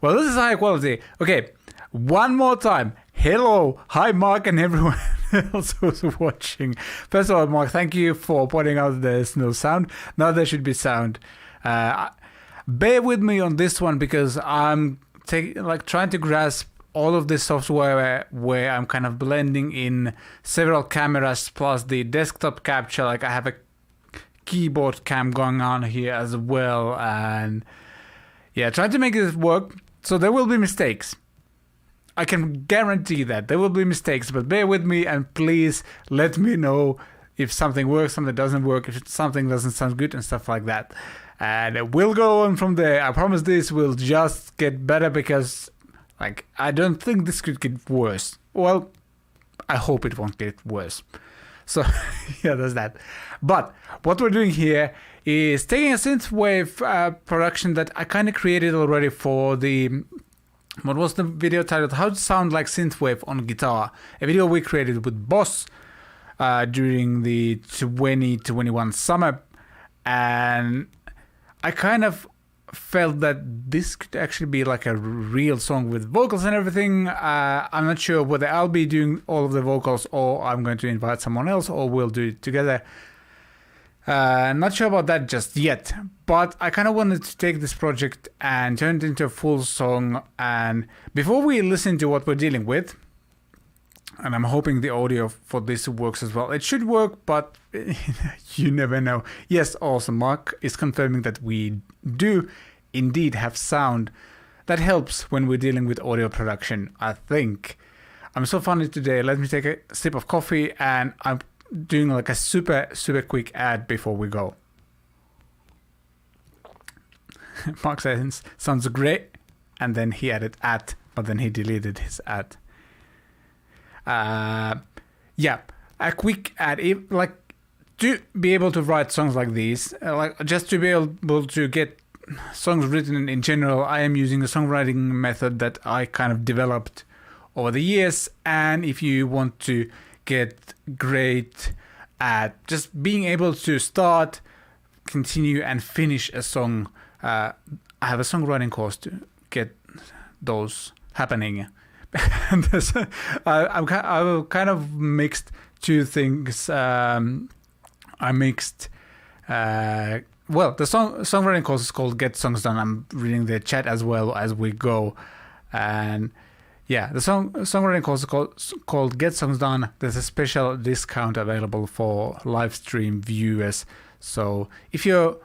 Well, this is high quality. Okay, one more time. Hello, hi Mark and everyone else who's watching. First of all, Mark, thank you for pointing out there's no sound. Now there should be sound. Bear with me on this one because I'm trying to grasp all of this software where I'm kind of blending in several cameras plus the desktop capture. Like I have a keyboard cam going on here as well, and yeah, trying to make this work. So there will be mistakes. I can guarantee that there will be mistakes, but bear with me and please let me know if something works, something doesn't work, if something doesn't sound good and stuff like that. And we'll go on from there. I promise this will just get better because I don't think this could get worse. Well, I hope it won't get worse. So yeah, there's that. But what we're doing here is taking a synthwave production that I kind of created already for the... What was the video titled? How to Sound Like Synthwave on Guitar. A video we created with Boss during the 2021 summer. And I kind of felt that this could actually be like a real song with vocals and everything. I'm not sure whether I'll be doing all of the vocals or I'm going to invite someone else or we'll do it together. Not sure about that just yet, but I kind of wanted to take this project and turn it into a full song. And before we listen to what we're dealing with, and I'm hoping the audio for this works as well. It should work, but you never know. Yes, also Mark is confirming that we do indeed have sound that helps when we're dealing with audio production, I think. I'm so funny today. Let me take a sip of coffee and I'm doing like a super quick ad before we go. Mark says sounds great, and then he added at, but then he deleted his ad. Yeah, a quick ad. To be able to write songs like these, just to be able to get songs written in general, I am using a songwriting method that I kind of developed over the years. And if you want to get great at just being able to start, continue, and finish a song, I have a songwriting course to get those happening. And I've kind of mixed two things. I mixed, the songwriting course is called Get Songs Done. I'm reading the chat as well as we go. And yeah, the songwriting course is called Get Songs Done. There's a special discount available for live stream viewers. So if you're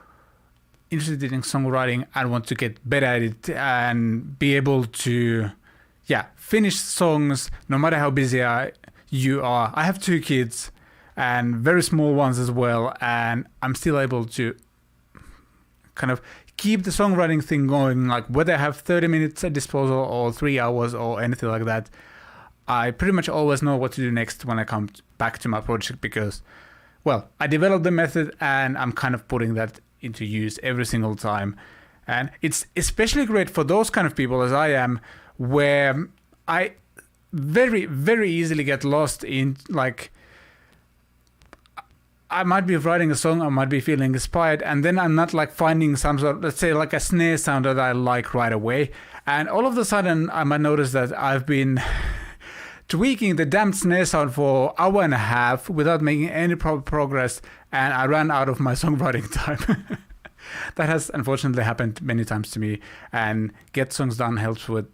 interested in songwriting and want to get better at it and be able to, finish songs no matter how busy you are. I have 2 kids and very small ones as well, and I'm still able to kind of keep the songwriting thing going, like whether I have 30 minutes at disposal or 3 hours or anything like that. I pretty much always know what to do next when I come back to my project because, well, I developed the method and I'm kind of putting that into use every single time. And it's especially great for those kind of people as I am, where I very, very easily get lost in, like, I might be writing a song, I might be feeling inspired, and then I'm not like finding some sort of, let's say, like a snare sound that I like right away. And all of a sudden, I might notice that I've been tweaking the damn snare sound for an hour and a half without making any progress, and I ran out of my songwriting time. That has unfortunately happened many times to me, and Get Songs Done helps with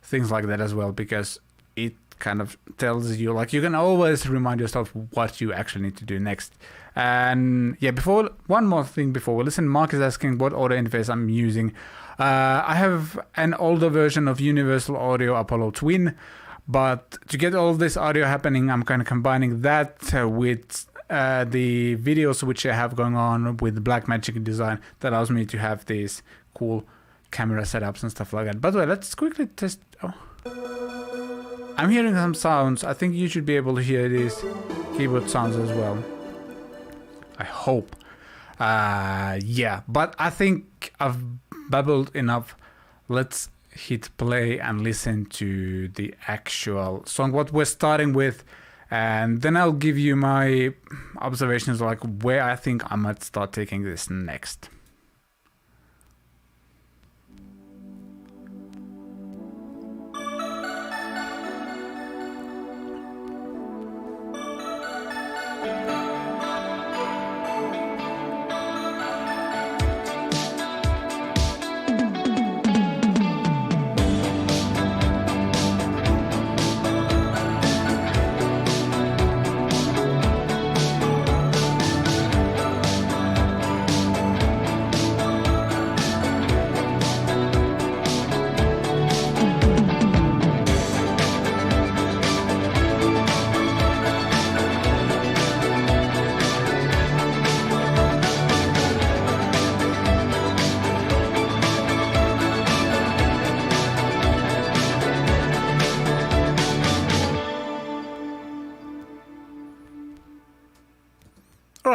things like that as well, because it kind of tells you, like, you can always remind yourself what you actually need to do next. And yeah, one more thing before we listen, Mark is asking what audio interface I'm using. I have an older version of Universal Audio Apollo Twin, but to get all this audio happening, I'm kind of combining that with the videos which I have going on with Blackmagic design that allows me to have these cool camera setups and stuff like that. By the way, let's quickly test. Oh. I'm hearing some sounds. I think you should be able to hear these keyboard sounds as well. I hope. Yeah, but I think I've babbled enough. Let's hit play and listen to the actual song, what we're starting with, and then I'll give you my observations, like where I think I might start taking this next.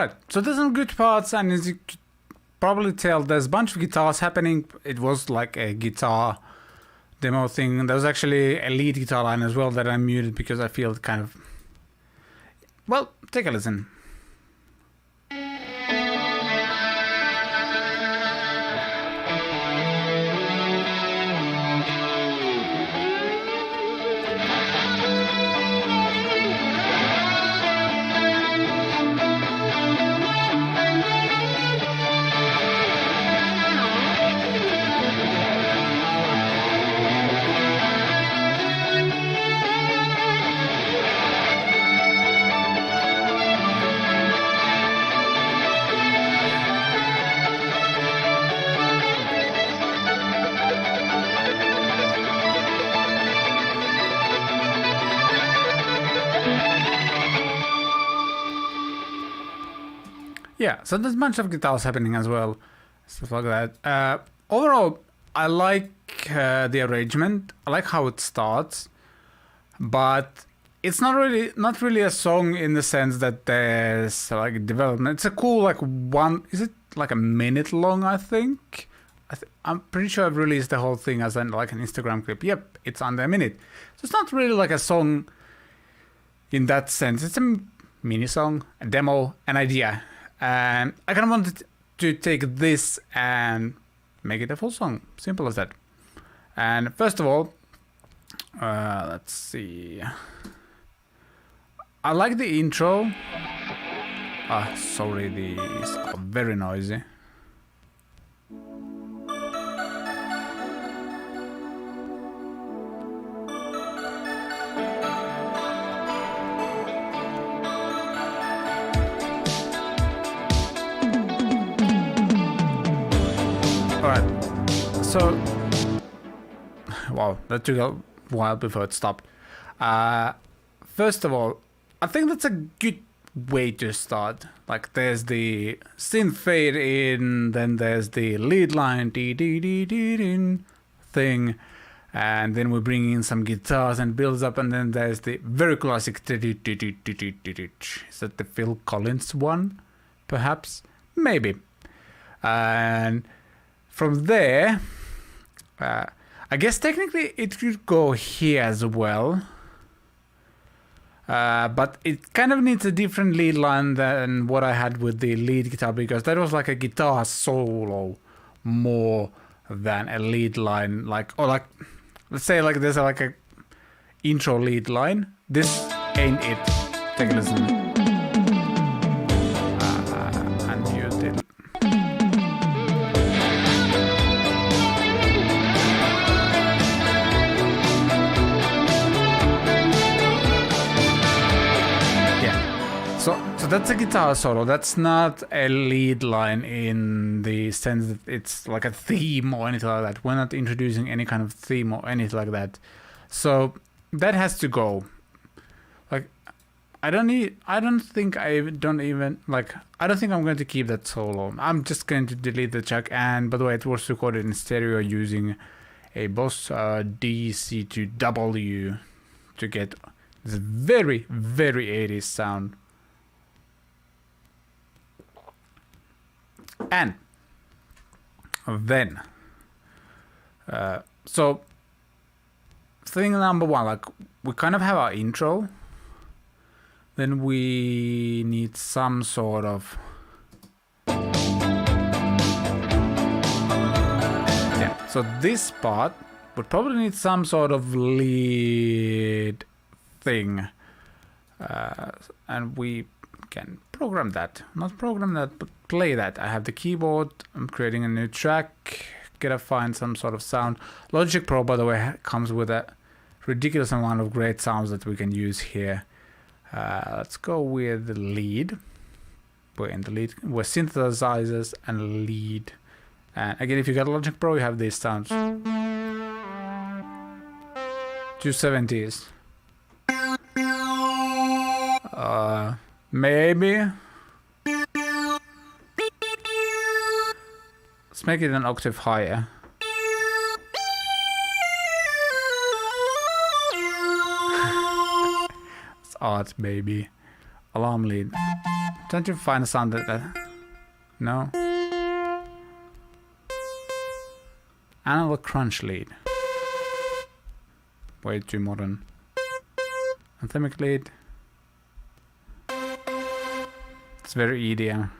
Alright, so there's some good parts, and as you could probably tell, there's a bunch of guitars happening. It was like a guitar demo thing. There was actually a lead guitar line as well that I muted because I feel kind of... Well, take a listen. Yeah, so there's a bunch of guitars happening as well, stuff like that. Overall, I like the arrangement. I like how it starts, but it's not really a song in the sense that there's like development. It's a cool like is it like a minute long? I think. I'm pretty sure I've released the whole thing as like an Instagram clip. Yep, it's under a minute. So it's not really like a song in that sense. It's a mini song, a demo, an idea. And I kind of wanted to take this and make it a full song. Simple as that. And first of all, let's see. I like the intro. Sorry, these are very noisy. So, wow, that took a while before it stopped. First of all, I think that's a good way to start. Like, there's the synth fade in, then there's the lead line thing, and then we bring in some guitars and builds up, and then there's the very classic. Is that the Phil Collins one? Perhaps? Maybe. And from there, I guess technically it could go here as well, but it kind of needs a different lead line than what I had with the lead guitar, because that was like a guitar solo more than a lead line, like, or like, let's say like there's like a intro lead line. This ain't it. Take a listen. Unmuted. So that's a guitar solo. That's not a lead line in the sense that it's like a theme or anything like that. We're not introducing any kind of theme or anything like that. So that has to go. Like, I don't think I'm going to keep that solo. I'm just going to delete the track. And by the way, it was recorded in stereo using a Boss DC2W to get this very, very 80s sound. And then, so thing number one, like we kind of have our intro, then we need some sort of, yeah, so this part would probably need some sort of lead thing, and we can program that, not program that, but play that. I have the keyboard, I'm creating a new track, gotta find some sort of sound. Logic Pro, by the way, comes with a ridiculous amount of great sounds that we can use here. Let's go with the lead. We're in the lead, we're synthesizers and lead. And again, if you got Logic Pro, you have these sounds. 270s. Maybe. Let's make it an octave higher. It's art, baby. Alarm lead. trying to find a sound that no. Analog crunch lead. Way too modern. Anthemic lead. It's very EDM.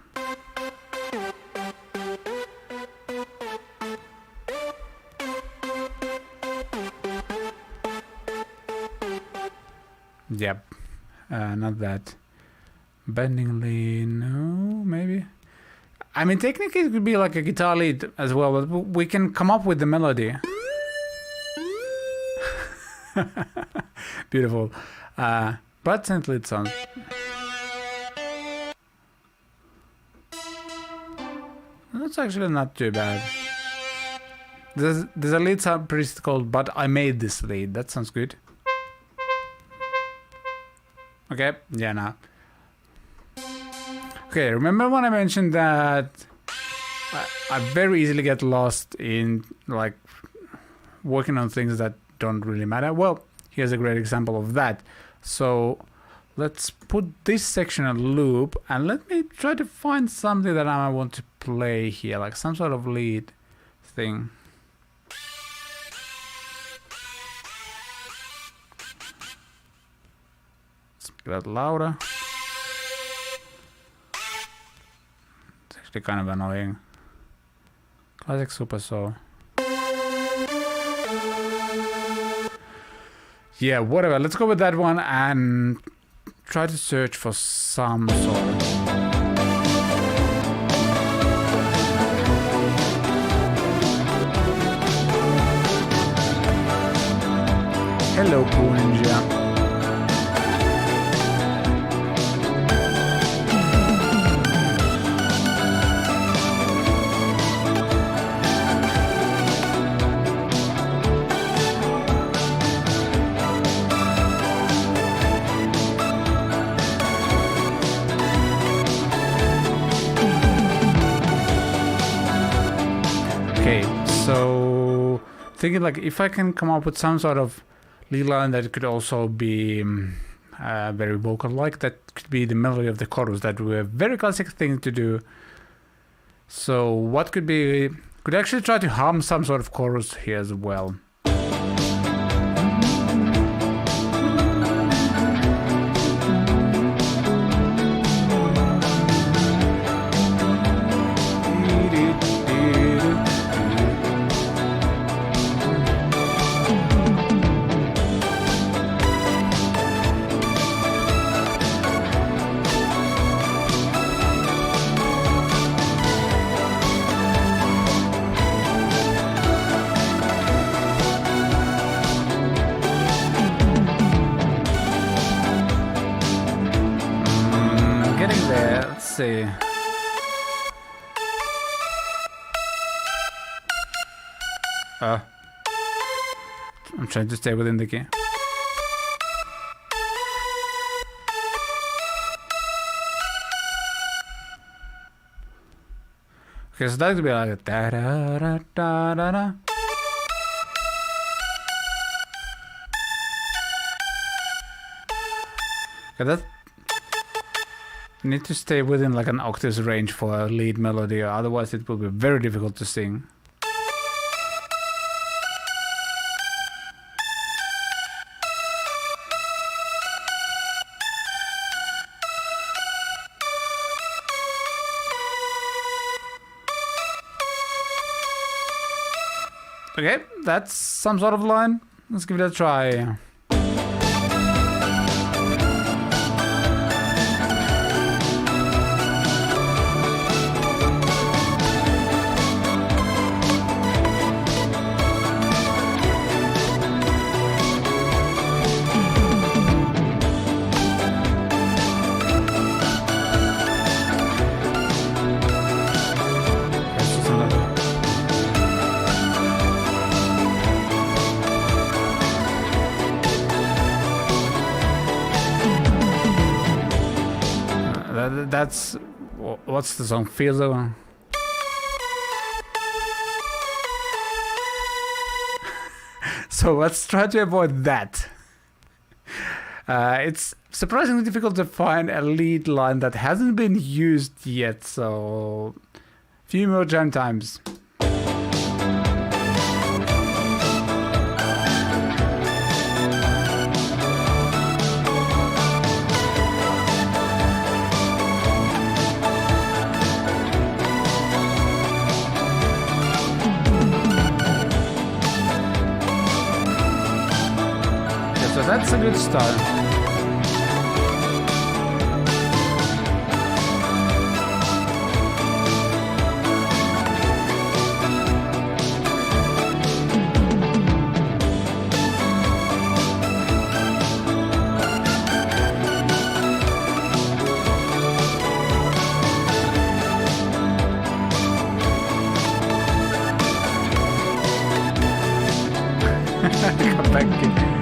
Yep, not that. Bending lead, no, maybe. I mean, technically it could be like a guitar lead as well, but we can come up with the melody. Beautiful. But synth lead sounds. That's actually not too bad. There's a lead sound priest called But I Made This Lead. That sounds good. Okay, yeah, now. Okay, remember when I mentioned that I very easily get lost in like working on things that don't really matter? Well, here's a great example of that. So let's put this section on loop and let me try to find something that I want to play here, like some sort of lead thing. Let's make that louder. It's actually kind of annoying. Classic Super Soul. Yeah, whatever. Let's go with that one and try to search for some sort of... Hello, Poo Ninja. So thinking like if I can come up with some sort of lead line that could also be very vocal like, that could be the melody of the chorus. That would be a very classic thing to do. So what could be, could actually try to hum some sort of chorus here as well. See. I'm trying to stay within the key. Okay, so that could be like a da da da da da da. Okay, that need to stay within like an octave's range for a lead melody, or otherwise it will be very difficult to sing. Okay, that's some sort of line. Let's give it a try. That's what's the song? Feels the So let's try to avoid that. It's surprisingly difficult to find a lead line that hasn't been used yet, so few more jam times. So that's a good start. Come back in.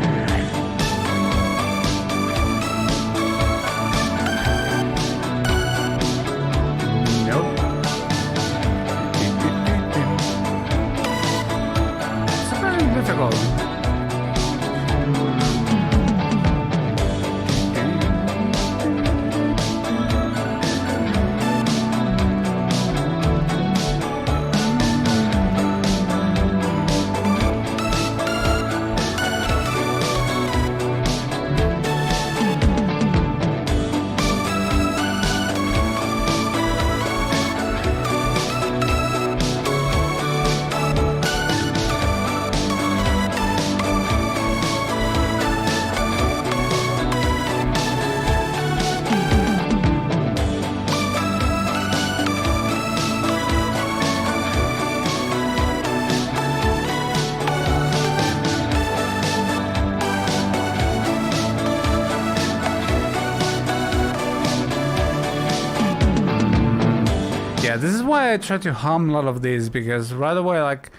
Yeah, this is why I try to hum a lot of these, because right away, like,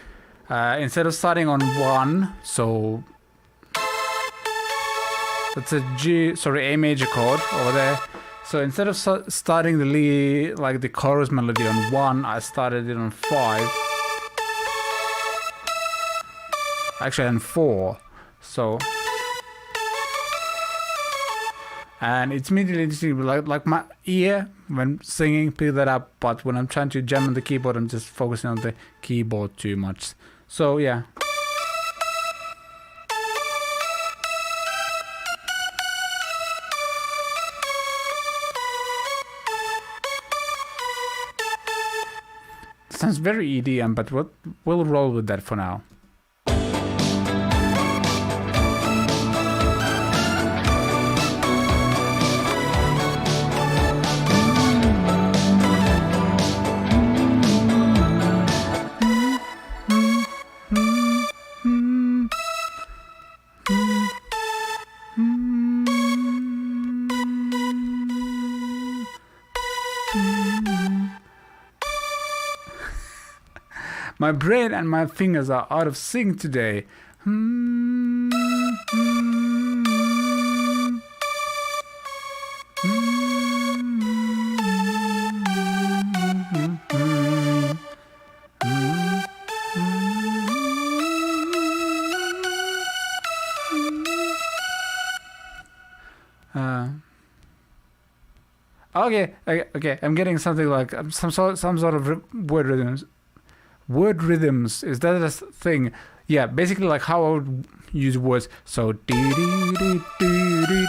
instead of starting on 1, so that's a A major chord over there. So instead of starting the lead, like the chorus melody on 1, I started it on 5. Actually on 4. So, and it's immediately interesting, like my ear when singing pick that up, but when I'm trying to jam on the keyboard, I'm just focusing on the keyboard too much. So yeah. Sounds very EDM, but we'll roll with that for now. My brain and my fingers are out of sync today. Okay. I'm getting something like some sort of word rhythms. Word rhythms, is that a thing? Yeah, basically like how I would use words. So dee dee dee dee dee.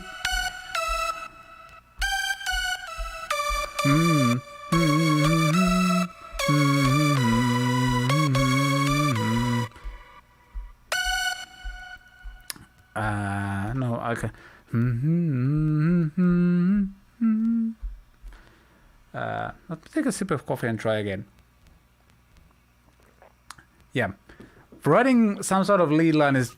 No, okay. Let me take a sip of coffee and try again. Yeah, writing some sort of lead line is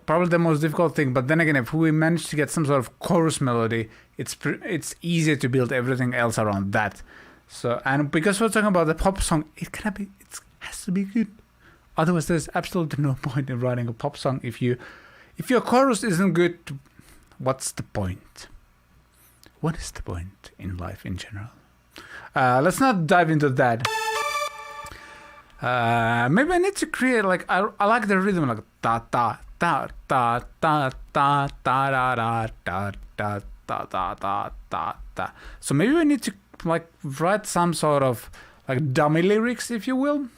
probably the most difficult thing. But then again, if we manage to get some sort of chorus melody, it's easier to build everything else around that. So, and because we're talking about the pop song, it has to be good. Otherwise, there's absolutely no point in writing a pop song. If your chorus isn't good, what's the point? What is the point in life in general? Let's not dive into that. Maybe I need to create like I like the rhythm, like da da da da da da da da da da da da da da da da. So maybe we need to like write some sort of like dummy lyrics, if you will.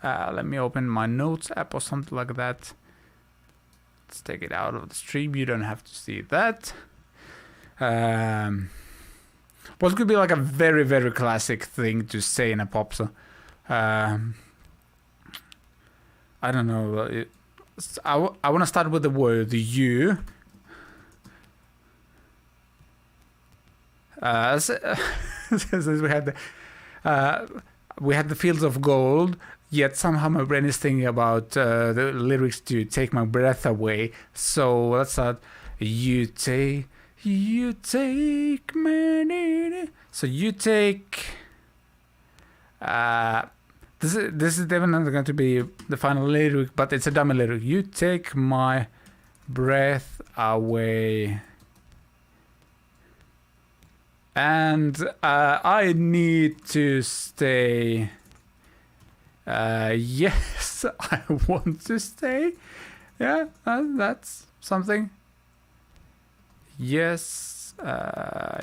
Let me open my notes app or something like that. Let's take it out of the stream. You don't have to see that. What could be like a very, very classic thing to say in a pop song? I don't know. I want to start with the word you. Since we had the fields of gold, yet somehow my brain is thinking about the lyrics to take my breath away. So let's start. You take me. So you take. This is definitely going to be the final lyric, but it's a dummy lyric. You take my breath away. And I need to stay. Yes, I want to stay. Yeah, that's something. Yes,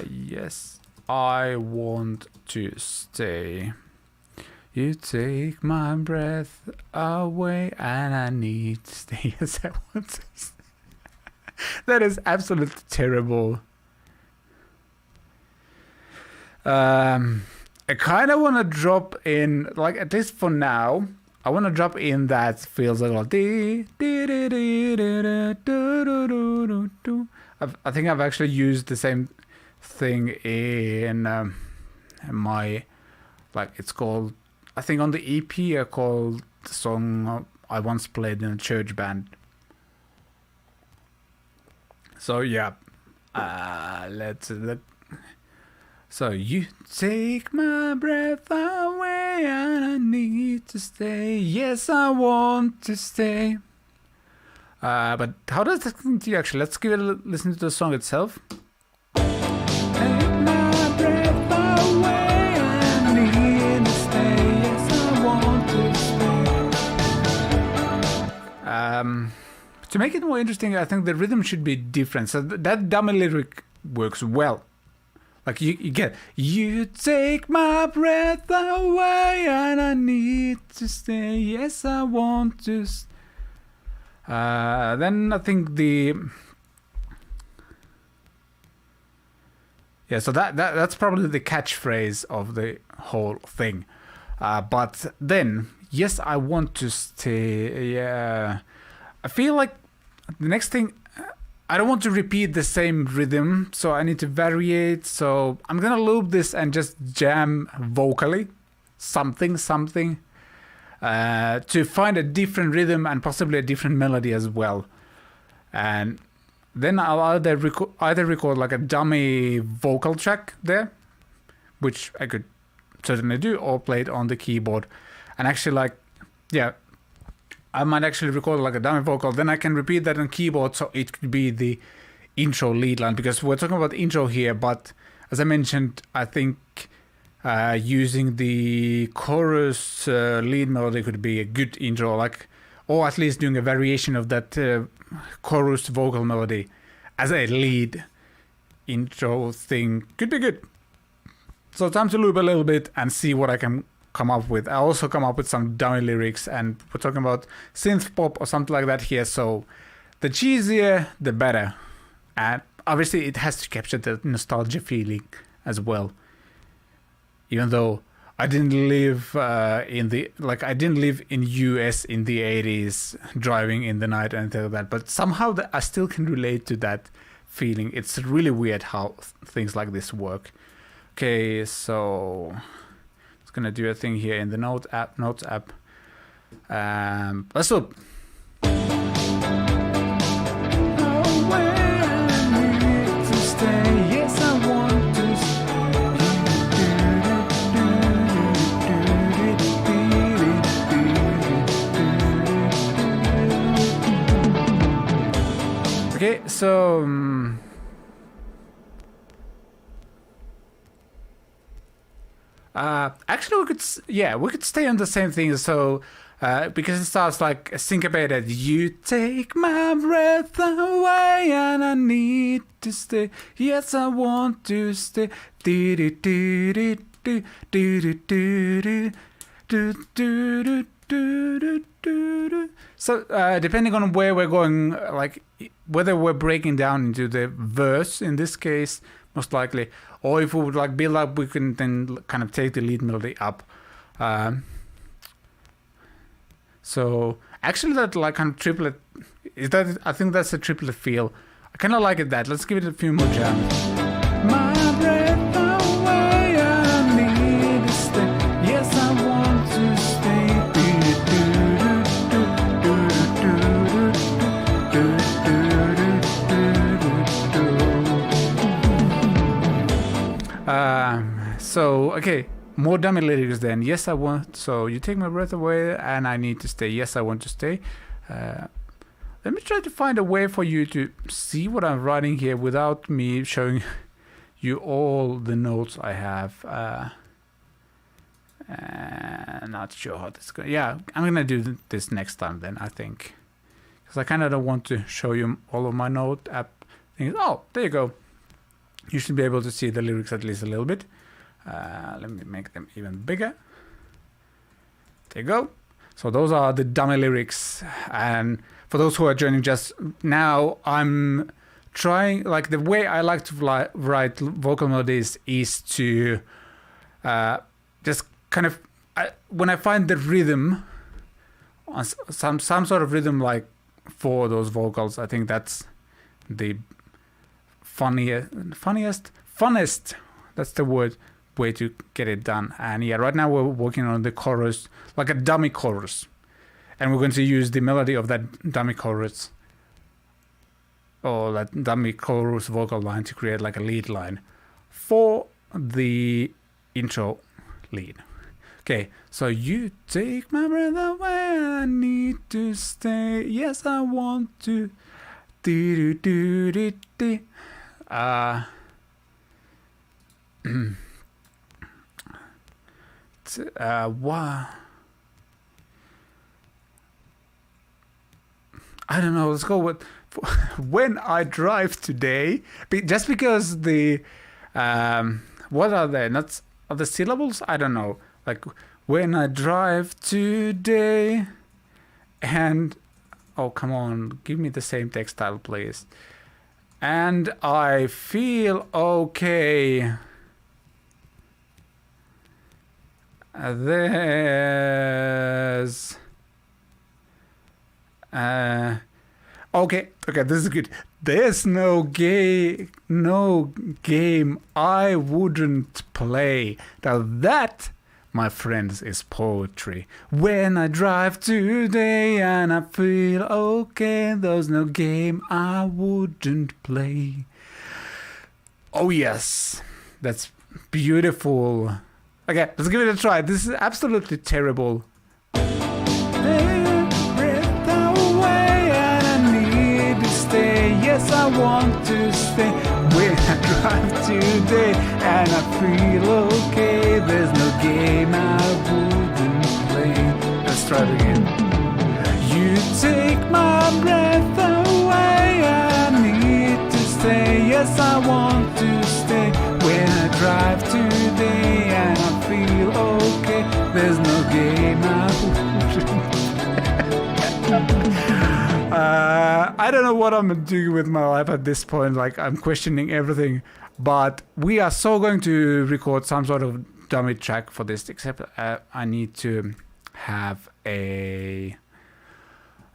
yes, I want to stay. You take my breath away, and I need to stay. Yes, I want to stay. That is absolutely terrible. I kind of want to drop in, like, at least for now, I want to drop in that feels like I think I've actually used the same thing in my, like, it's called, I think on the EP I called the song I once played in a church band. So yeah, let's look. So you take my breath away and I need to stay. Yes, I want to stay. But how does that continue actually? Let's give it a listen to the song itself. Take my breath away and I need to stay. Yes, I want to stay. To make it more interesting, I think the rhythm should be different. So that dummy lyric works well. Like you get, you take my breath away and I need to stay. Yes, I want to. Then I think so that's probably the catchphrase of the whole thing. But then, yes, I want to stay. Yeah, I feel like the next thing. I don't want to repeat the same rhythm, so I need to variate. So I'm gonna loop this and just jam vocally, something, to find a different rhythm and possibly a different melody as well. And then I'll either record like a dummy vocal track there, which I could certainly do, or play it on the keyboard. And actually, like, yeah. I might actually record like a dummy vocal, then I can repeat that on keyboard, so it could be the intro lead line, because we're talking about intro here, but as I mentioned, I think using the chorus lead melody could be a good intro, like, or at least doing a variation of that chorus vocal melody as a lead intro thing could be good. So time to loop a little bit and see what I can come up with. I also come up with some dummy lyrics, and we're talking about synth pop or something like that here, so the cheesier the better, and obviously it has to capture the nostalgia feeling as well, even though I didn't live I didn't live in US in the 80s driving in the night or anything like that, but somehow I still can relate to that feeling. It's really weird how things like this work. Okay, so gonna do a thing here in the notes app. Let's loop. Okay, so actually we could stay on the same thing. So because it starts like syncopated. You take my breath away and I need to stay. Yes, I want to stay. So depending on where we're going, like whether we're breaking down into the verse in this case, most likely, or if we would like build up, we can then kind of take the lead melody up. So actually that like kind of triplet, is that, I think that's a triplet feel. I kind of like it that. Let's give it a few more jams. My breath away, I need to stay. Yes, I want to stay. So, okay. More dummy lyrics then. Yes, I want. So you take my breath away and I need to stay. Yes, I want to stay. Let me try to find a way for you to see what I'm writing here without me showing you all the notes I have. Not sure how this is going. Yeah, I'm going to do this next time then, I think. Because I kind of don't want to show you all of my note app things. Oh, there you go. You should be able to see the lyrics at least a little bit. Let me make them even bigger. There you go. So those are the dummy lyrics. And for those who are joining just now, I'm trying, like the way I like to write vocal melodies is to just kind of, when I find the rhythm, some sort of rhythm like for those vocals, I think that's the funnest, that's the word, way to get it done. And yeah, right now we're working on the chorus, like a dummy chorus, and we're going to use the melody of that dummy chorus or that dummy chorus vocal line to create like a lead line for the intro lead. Okay, so you take my breath away, I need to stay. Yes, I want to. Wow. I don't know. Let's go with when I drive today. Just because the what are they? Not are the syllables? I don't know. Like when I drive today, and oh come on, give me the same text title, please. And I feel okay. There's okay, this is good. There's no game I wouldn't play. Now that, my friends, is poetry. When I drive today and I feel okay, there's no game I wouldn't play. Oh yes, that's beautiful. Okay, let's give it a try. This is absolutely terrible. Breath away and I need to stay. Yes, I want to stay. When I drive today and I feel okay, there's no game I wouldn't play. Let's try it again. You take my breath away, I need to stay. Yes, I want to stay. When I drive today and I feel okay, there's no game I wouldn't. I don't know what I'm doing with my life at this point. Like, I'm questioning everything. But we are so going to record some sort of dummy track for this, except I need to have a...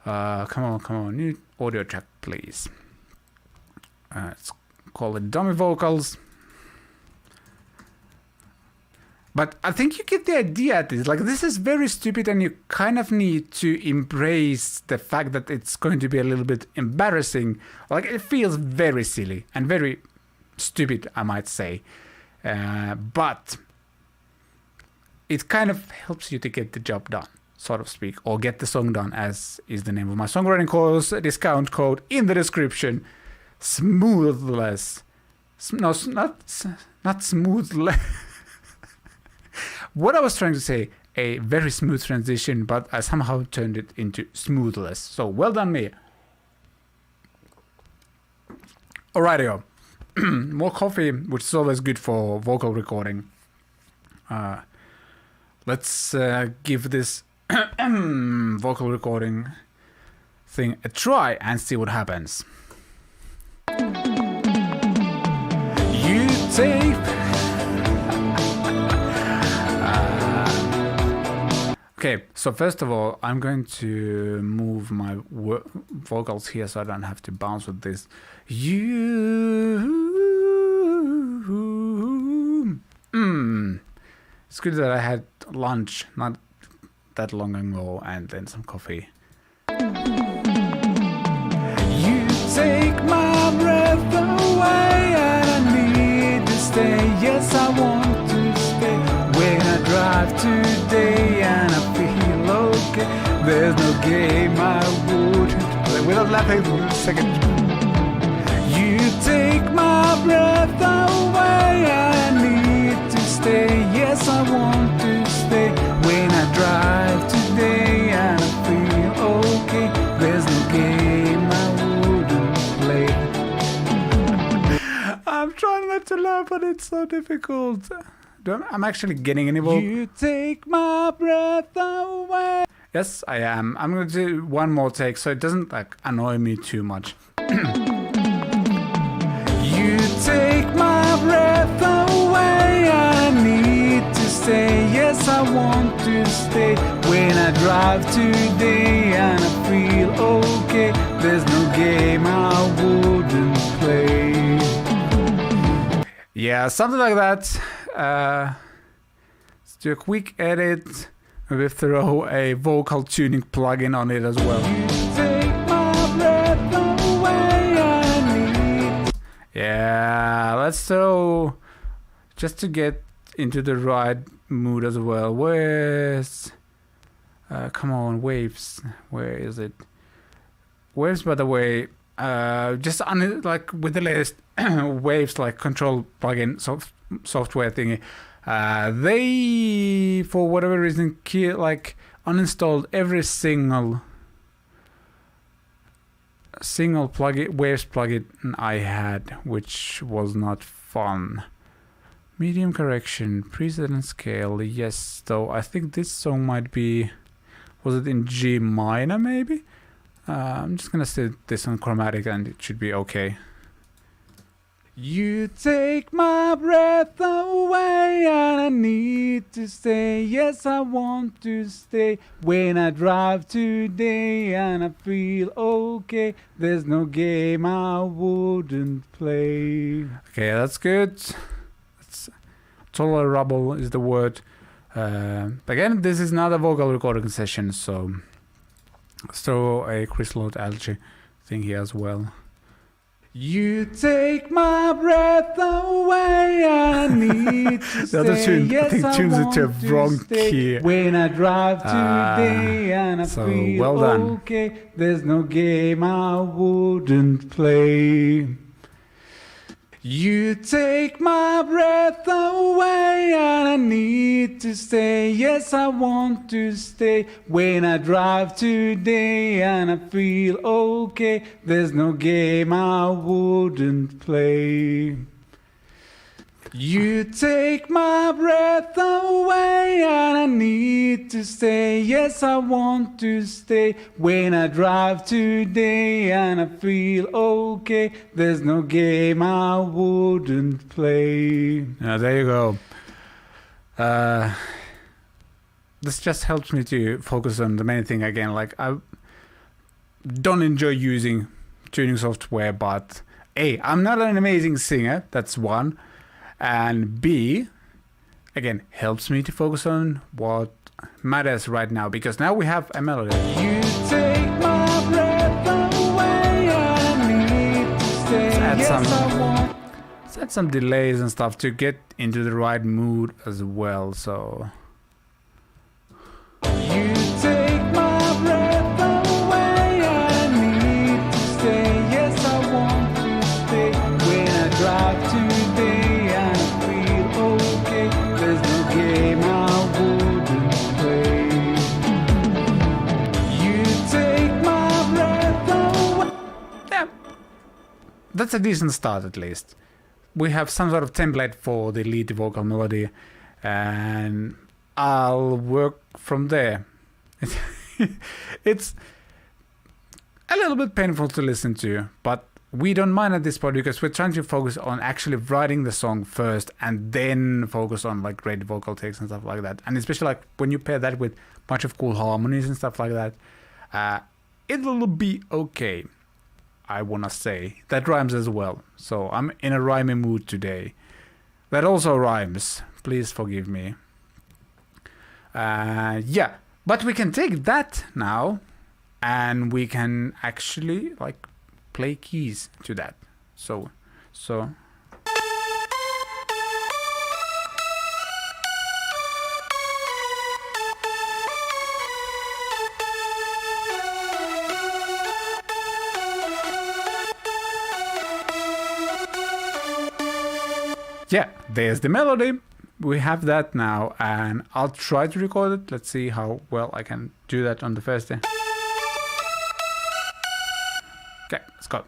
come on, new audio track, please. Let's call it dummy vocals. But I think you get the idea at this. Like, this is very stupid and you kind of need to embrace the fact that it's going to be a little bit embarrassing. Like, it feels very silly and very stupid, I might say. But it kind of helps you to get the job done, so to speak, or get the song done, as is the name of my songwriting course. Discount code in the description. Smoothless. No, not smoothless. What I was trying to say, a very smooth transition, but I somehow turned it into smoothless. So well done me. Alrighty, more coffee, which is always good for vocal recording. Let's give this vocal recording thing a try and see what happens. You take... Okay, so first of all, I'm going to move my vocals here so I don't have to bounce with this. It's good that I had lunch not that long ago and then some coffee. You take my breath away and I need to stay. Yes, I want to stay. When I drive today and I feel okay, there's no game I wouldn't play. Without laughing for a second. You take my breath away, I need to stay. Yes, I want to stay. When I drive today and I feel okay, there's no game I wouldn't play. I'm trying not to laugh, but it's so difficult. I'm actually getting any vocal. You take my breath away. Yes, I am. I'm going to do one more take so it doesn't like annoy me too much. You take my breath away, I need to stay. Yes, I want to stay. When I drive today and I feel okay, there's no game I wouldn't play. Yeah, something like that. Let's do a quick edit. Maybe throw a vocal tuning plugin on it as well. You take my breath away, I need. Yeah, let's throw just to get into the right mood as well. Where's come on, waves? Where is it? Waves, by the way, just on like with the latest waves like control plugin software thingy. They, for whatever reason, uninstalled every single plugin, waves plugin I had, which was not fun. Medium correction, preset and scale, yes. Though I think this song might be, was it in G minor maybe? I'm just gonna set this on chromatic and it should be okay. You take my breath away and I need to stay. Yes, I want to stay. When I drive today and I feel okay, there's no game I wouldn't play. Okay, that's good. That's tolerable is the word. Again, this is not a vocal recording session, so let's throw a Crystal Algae thing here as well. You take my breath away, I need to stay. The other tune, yes, I think, tunes it to a wrong key. When I drive today and I feel well done. Okay, there's no game I wouldn't play. You take my breath away and I need to stay. Yes, I want to stay. When I drive today and I feel okay, there's no game I wouldn't play. You take my breath away and I need to stay. Yes, I want to stay. When I drive today and I feel okay, there's no game I wouldn't play. Now there you go. This just helps me to focus on the main thing again. Like, I don't enjoy using tuning software, but A, I'm not an amazing singer, that's one. And B, again, helps me to focus on what matters right now, because now we have a melody. You take my breath away, I need to stay. Let's add some delays and stuff to get into the right mood as well. So you take my breath away, I need to stay. Yes, I want to stay. When I drive today, I feel okay. There's no game I wouldn't play. that's a decent start at least. We have some sort of template for the lead vocal melody, and I'll work from there. It's a little bit painful to listen to, but we don't mind at this point because we're trying to focus on actually writing the song first and then focus on like great vocal takes and stuff like that. And especially like when you pair that with a bunch of cool harmonies and stuff like that, it'll be okay. I wanna say that rhymes as well, so I'm in a rhyming mood today. That also rhymes, please forgive me. Yeah, but we can take that now and we can actually like play keys to that. So yeah, there's the melody. We have that now, and I'll try to record it. Let's see how well I can do that on the first day. Okay, let's go.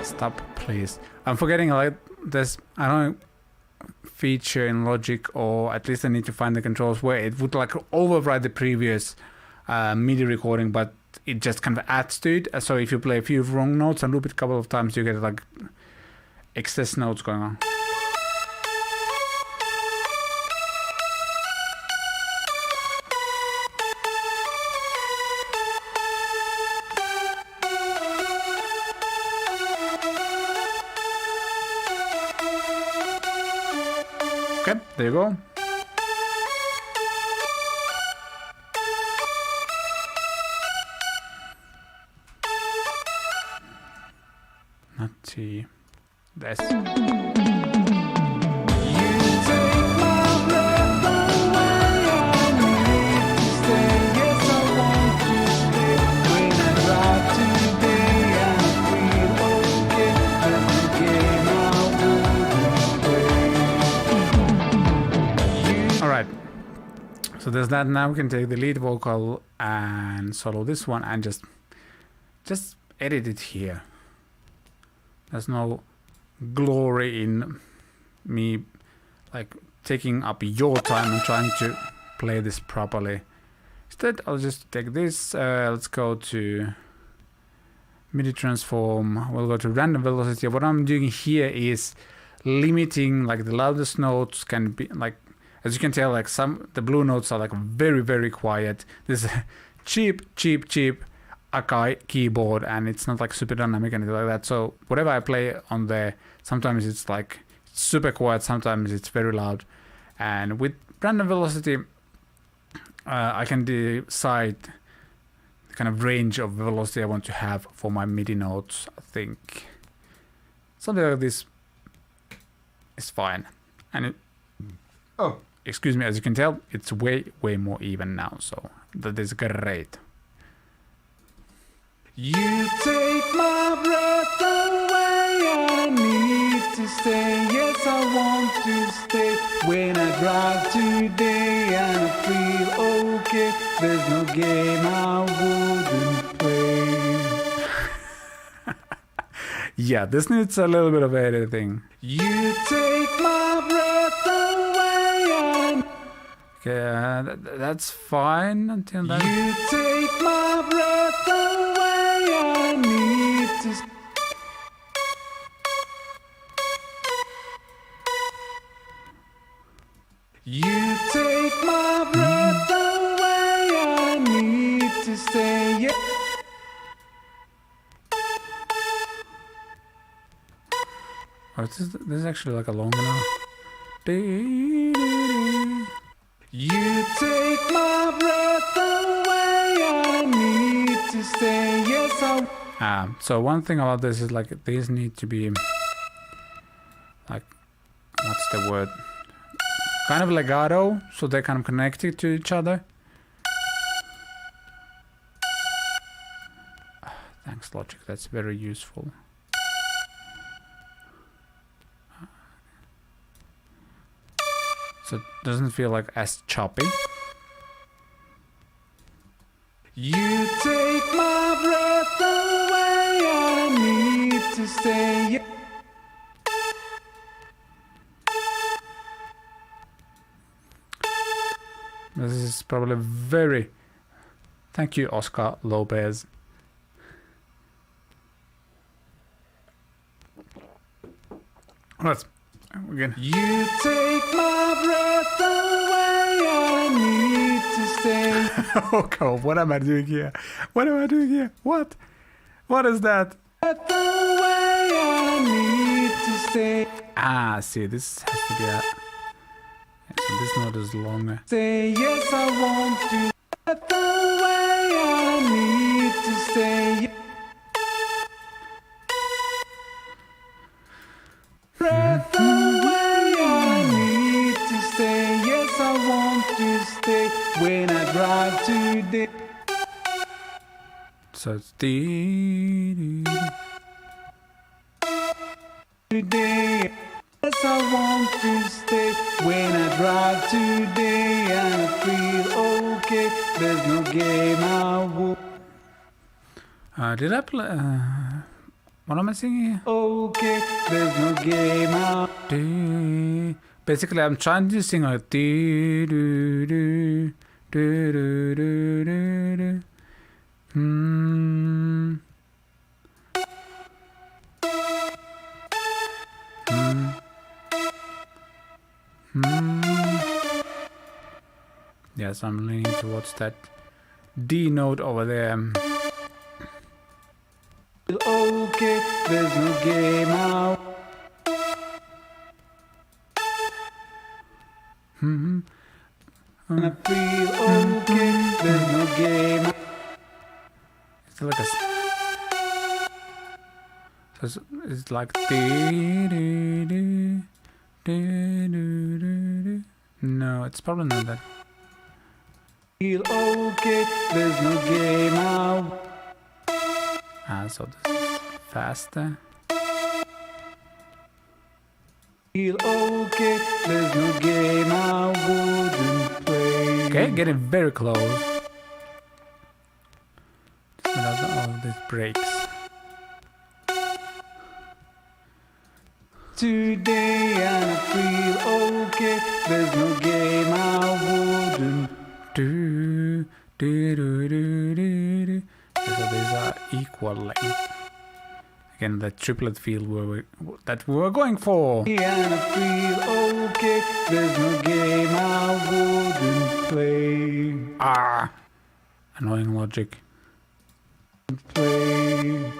Stop, please. I'm forgetting like this. I don't know, feature in Logic, or at least I need to find the controls where it would like override the previous MIDI recording, but it just kind of adds to it. So if you play a few wrong notes and loop it a couple of times, you get like excess notes going on. Okay, there you go. Not T. This. So there's that. Now we can take the lead vocal and solo this one and just edit it here. There's no glory in me like taking up your time and trying to play this properly. Instead, I'll just take this. Let's go to MIDI transform. We'll go to random velocity. What I'm doing here is limiting like the loudest notes can be like, as you can tell, like the blue notes are like very, very quiet. This is a cheap Akai keyboard, and it's not like super dynamic and anything like that. So whatever I play on there, sometimes it's like super quiet, sometimes it's very loud. And with random velocity, I can decide the kind of range of velocity I want to have for my MIDI notes. I think something like this is fine. And excuse me, as you can tell, it's way more even now, so that is great. You take my breath away, I need to stay, yes I want to stay. When I drive today and I feel okay, there's no game I wouldn't play. Yeah, this needs a little bit of editing. You take my breath away. Okay, that's fine until then. You take my breath away, I need to... You take my breath away, I need to stay, yeah. Oh, this is actually like a long enough. You take my breath away, I need to stay, yes I... so one thing about this is like these need to be like, what's the word? kind of legato, so they're kind of connected to each other. Thanks, Logic. That's very useful. So it doesn't feel like as choppy. You take my breath away, I need to stay. This is probably very... Thank you, Oscar Lopez. Let's again. You take my breath away, I need to stay. Oh God, what am I doing here? What am I doing here? What? What is that? Breath away, I need to stay. Ah, see, this has to be a... So this note is longer. Say yes, I want to. Breath away, I need to stay. Breath away, I need to stay. Yes, I want to stay when I drive today. So it's today. Yes, I want to stay when I drive today and I feel okay. There's no game I will. Did I play? What am I singing here? Okay, there's no game I do. Basically, I'm trying to sing like do do do do do do do do. Yes, I'm leaning towards that D note over there. Okay, there's no game out. I feel okay, there's no game out. It's like a... So it's like... No, it's probably not that. Feel okay, there's no game out. Ah, so this is faster. Feel okay, there's no game I wouldn't play. Okay, getting very close. Without all these breaks. Today I feel okay, there's no game I wouldn't do. Do do do do do. So these are equal length. Again, the triplet feel that we were going for. Yeah, I feel okay. There's no game I wouldn't play. Ah, annoying Logic. Play.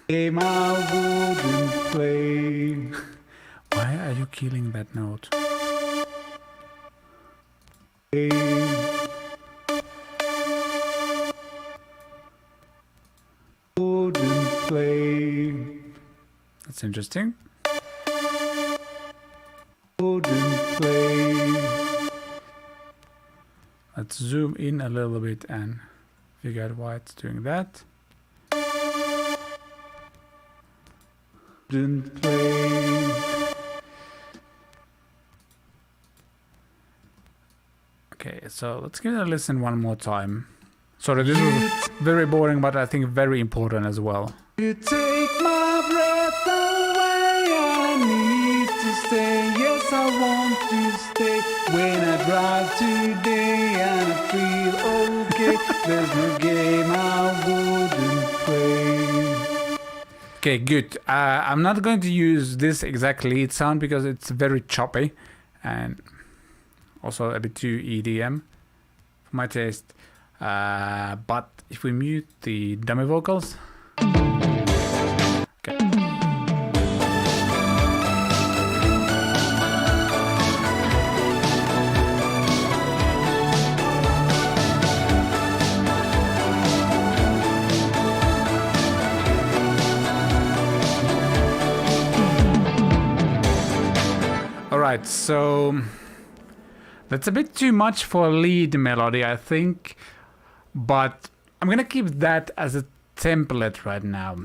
Game I wouldn't play. Why are you killing that note? Play. That's interesting. Wouldn't play. Let's zoom in a little bit and figure out why it's doing that. Didn't play. Okay, so let's give it a listen one more time. Sorry, this was very boring, but I think very important as well. You take my breath away, I need to stay. Yes, I want to stay when I drive today and I feel okay. There's no game I wouldn't play. Okay, good. I'm not going to use this exact lead sound because it's very choppy and also a bit too EDM for my taste. But if we mute the dummy vocals. Okay. All right, so That's a bit too much for a lead melody, I think, but I'm gonna keep that as a template right now,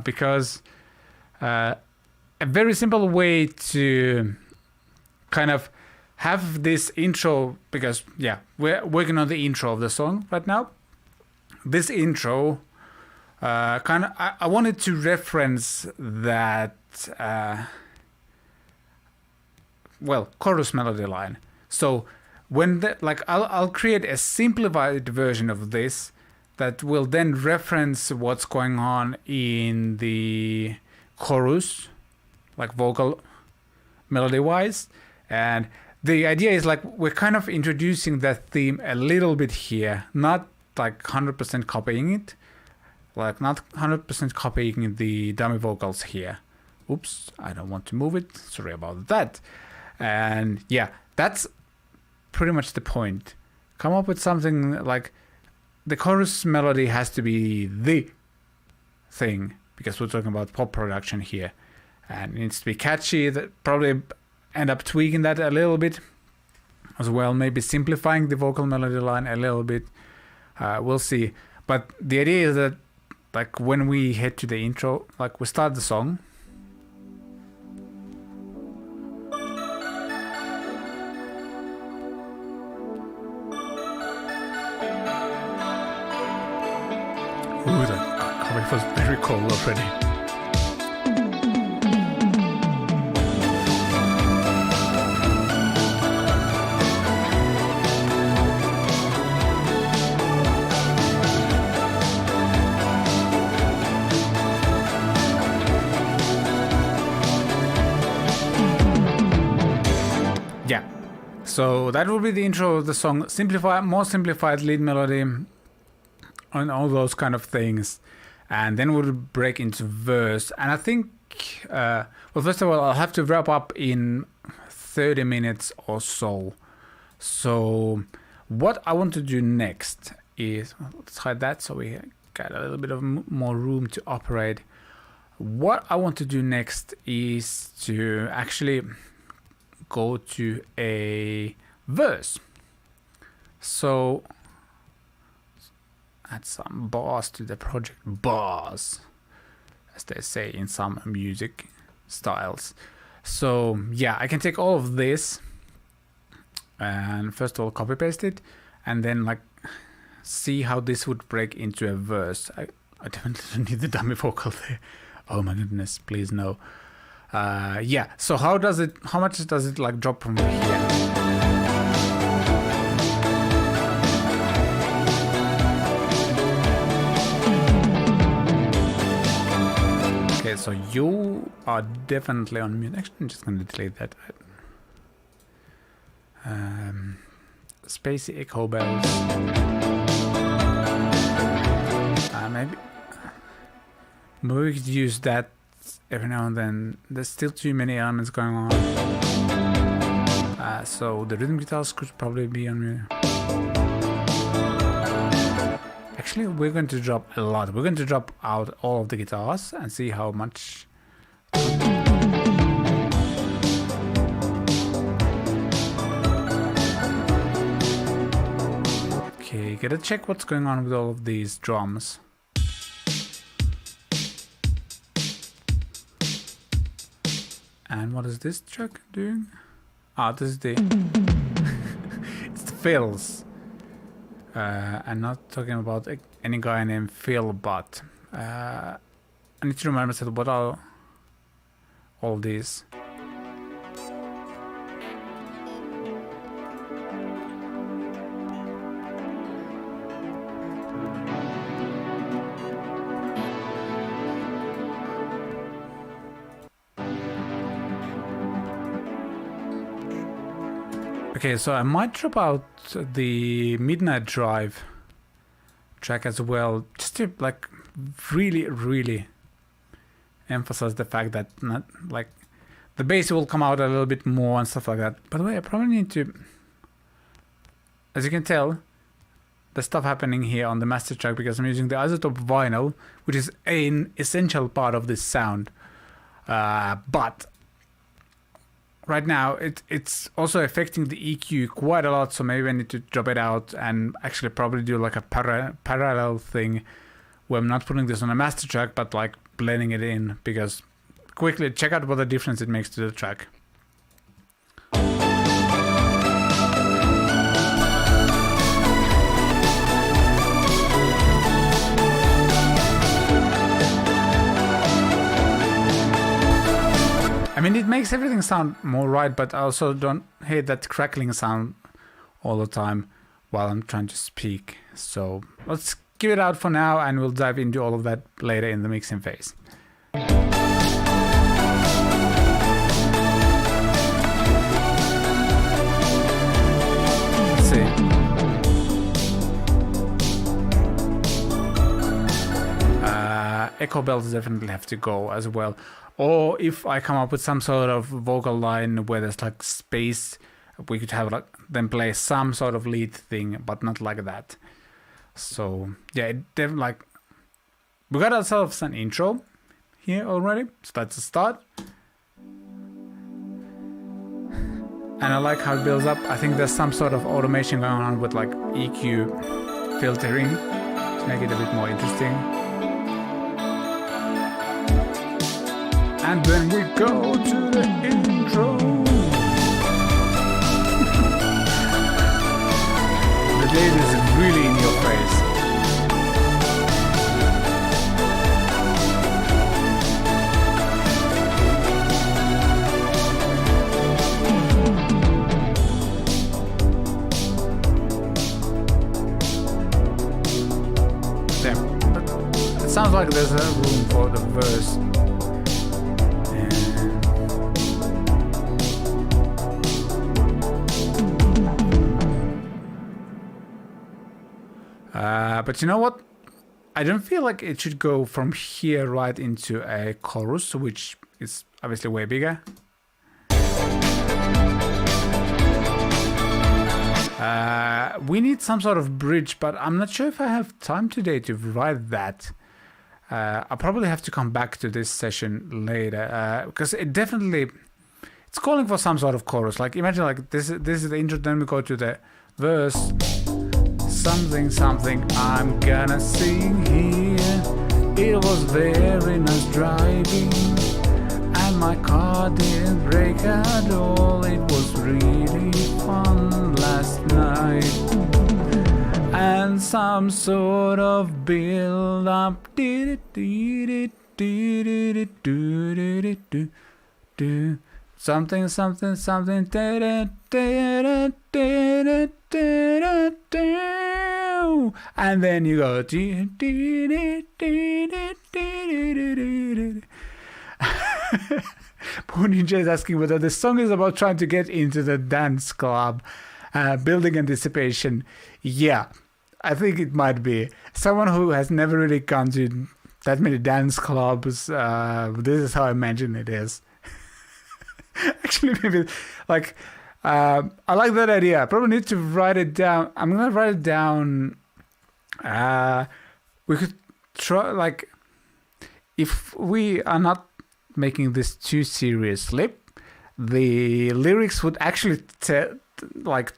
because a very simple way to kind of have this intro, because yeah, we're working on the intro of the song right now. This intro, I wanted to reference that, chorus melody line. So when I'll create a simplified version of this that will then reference what's going on in the chorus, like vocal melody wise. And the idea is like we're kind of introducing that theme a little bit here, not like 100% copying it, like not 100% copying the dummy vocals here. Oops, I don't want to move it. Sorry about that. And yeah, that's pretty much the point. Come up with something like the chorus melody has to be the thing, because we're talking about pop production here, and it needs to be catchy. That probably end up tweaking that a little bit as well, maybe simplifying the vocal melody line a little bit. We'll see. But the idea is that like when we head to the intro, like we start the song. Ooh, that cover feels very cold already. Yeah, so that will be the intro of the song. More simplified lead melody, and all those kind of things, and then we'll break into verse. And I think, first of all, I'll have to wrap up in 30 minutes or so. So what I want to do next is, let's hide that so we got a little bit of more room to operate. What I want to do next is to actually go to a verse. So add some bars to the project. Bars, as they say in some music styles. So yeah, I can take all of this and first of all copy paste it, and then like see how this would break into a verse. I definitely don't need the dummy vocal there. Oh my goodness, please no. Yeah, so how much does it like drop from here? Okay, so you are definitely on mute. Actually, I'm just going to delete that. Spacey echo bells. Maybe we could use that every now and then. There's still too many elements going on. So the rhythm guitars could probably be on mute. Actually, we're going to drop a lot. We're going to drop out all of the guitars and see how much. Okay, gotta check what's going on with all of these drums. And what is this track doing? This is the it's the fills. I'm not talking about any guy named Phil, but I need to remember what are all these. Okay, so I might drop out the Midnight Drive track as well, just to like really emphasize the fact that not like the bass will come out a little bit more and stuff like that. By the way, I probably need to, as you can tell, the stuff happening here on the master track, because I'm using the isotope vinyl, which is an essential part of this sound. But right now it's also affecting the EQ quite a lot, so maybe I need to drop it out and actually probably do like a parallel thing where I'm not putting this on a master track but like blending it in, because quickly check out what the difference it makes to the track. I mean, it makes everything sound more right, but I also don't hate that crackling sound all the time while I'm trying to speak. So let's give it out for now, and we'll dive into all of that later in the mixing phase. Let's see. Echo bells definitely have to go as well. Or if I come up with some sort of vocal line where there's like space, we could have like then play some sort of lead thing, but not like that. So yeah, like we got ourselves an intro here already, so that's a start. And I like how it builds up. I think there's some sort of automation going on with like EQ filtering to make it a bit more interesting. And then we go to the intro. The date is really in your face. There. It sounds like there's a room for the verse. But you know what? I don't feel like it should go from here right into a chorus, which is obviously way bigger. We need some sort of bridge, but I'm not sure if I have time today to write that. I'll probably have to come back to this session later, because it's calling for some sort of chorus. Like imagine like this is the intro, then we go to the verse. Something, something I'm gonna sing here. It was very nice driving, and my car didn't break at all. It was really fun last night. And some sort of build up. Something, something, something. And then you go. Ninja is asking whether the song is about trying to get into the dance club, building anticipation. Yeah, I think it might be. Someone who has never really gone to that many dance clubs, this is how I imagine it is. Actually, maybe like I like that idea. I probably need to write it down. I'm gonna write it down. We could try, like, if we are not making this too seriously, the lyrics would actually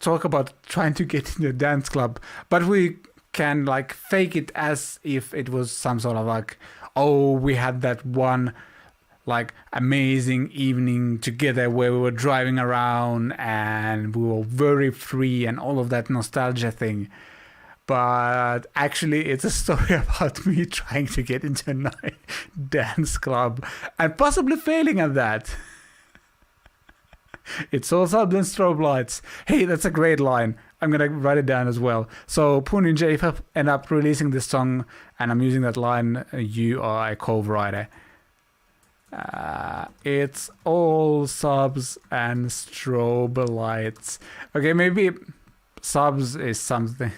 talk about trying to get into a dance club, but we can like fake it as if it was some sort of like, oh, we had that one like amazing evening together where we were driving around and we were very free and all of that nostalgia thing. But actually it's a story about me trying to get into a night dance club and possibly failing at that. It's all sub and strobe lights. Hey, that's a great line. I'm gonna write it down as well. So Ninja, if I end up releasing this song and I'm using that line, you are a co-writer. It's all subs and strobe lights. Okay, maybe subs is something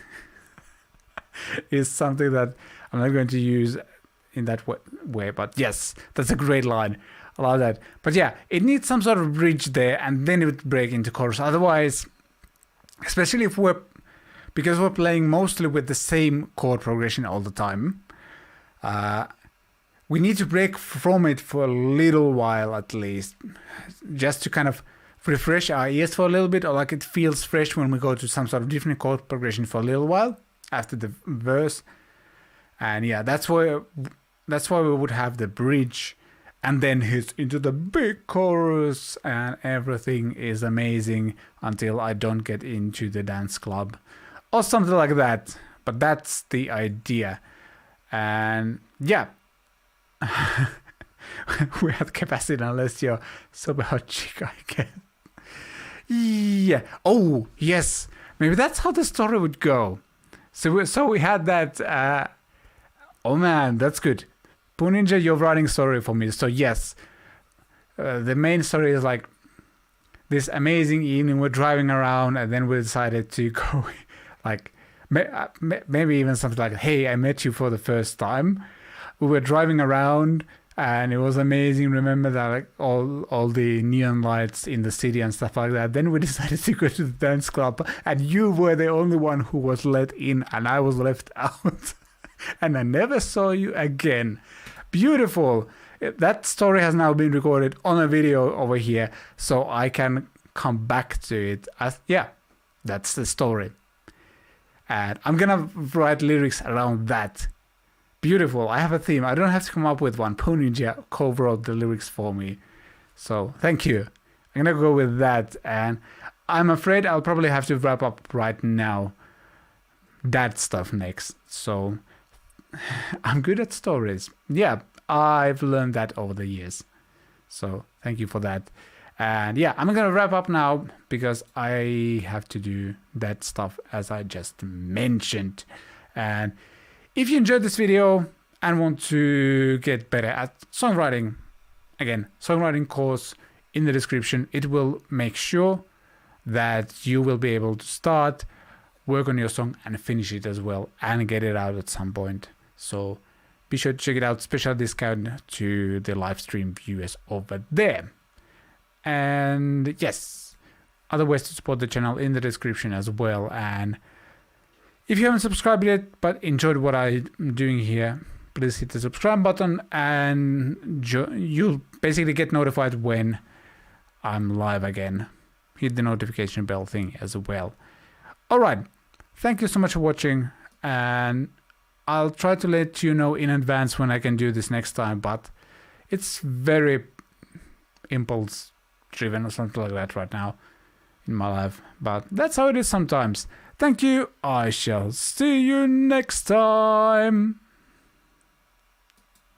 that I'm not going to use in that way, but yes, that's a great line. I love that. But yeah, it needs some sort of bridge there, and then it would break into chorus. Otherwise, especially because we're playing mostly with the same chord progression all the time, we need to break from it for a little while at least, just to kind of refresh our ears for a little bit, or like it feels fresh when we go to some sort of different chord progression for a little while after the verse. And yeah, that's why we would have the bridge and then hit into the big chorus, and everything is amazing until I don't get into the dance club or something like that. But that's the idea. And yeah, we have capacity unless you're super hot chick, I guess. Yeah. Oh, yes. Maybe that's how the story would go. So we had that. Oh man, that's good. Poo Ninja, you're writing story for me. So yes, the main story is like this amazing evening. We're driving around, and then we decided to go, like maybe even something like, "Hey, I met you for the first time." We were driving around, and it was amazing. Remember that, like all the neon lights in the city and stuff like that. Then we decided to go to the dance club, and you were the only one who was let in, and I was left out. And I never saw you again. Beautiful. That story has now been recorded on a video over here, so I can come back to it. Yeah, that's the story. And I'm gonna write lyrics around that. Beautiful. I have a theme. I don't have to come up with one. Poo Ninja co-wrote the lyrics for me. So thank you. I'm gonna go with that. And I'm afraid I'll probably have to wrap up right now. That stuff next. So I'm good at stories. Yeah, I've learned that over the years. So thank you for that. And yeah, I'm gonna wrap up now because I have to do that stuff as I just mentioned. And if you enjoyed this video and want to get better at songwriting, again, Songwriting Course in the description. It will make sure that you will be able to start, work on your song and finish it as well and get it out at some point. So be sure to check it out. Special discount to the live stream viewers over there. And yes, other ways to support the channel in the description as well. And if you haven't subscribed yet but enjoyed what I'm doing here, please hit the subscribe button and you'll basically get notified when I'm live again. Hit the notification bell thing as well. Alright, thank you so much for watching, and I'll try to let you know in advance when I can do this next time, but it's very impulse driven or something like that right now in my life, but that's how it is sometimes. Thank you, I shall see you next time.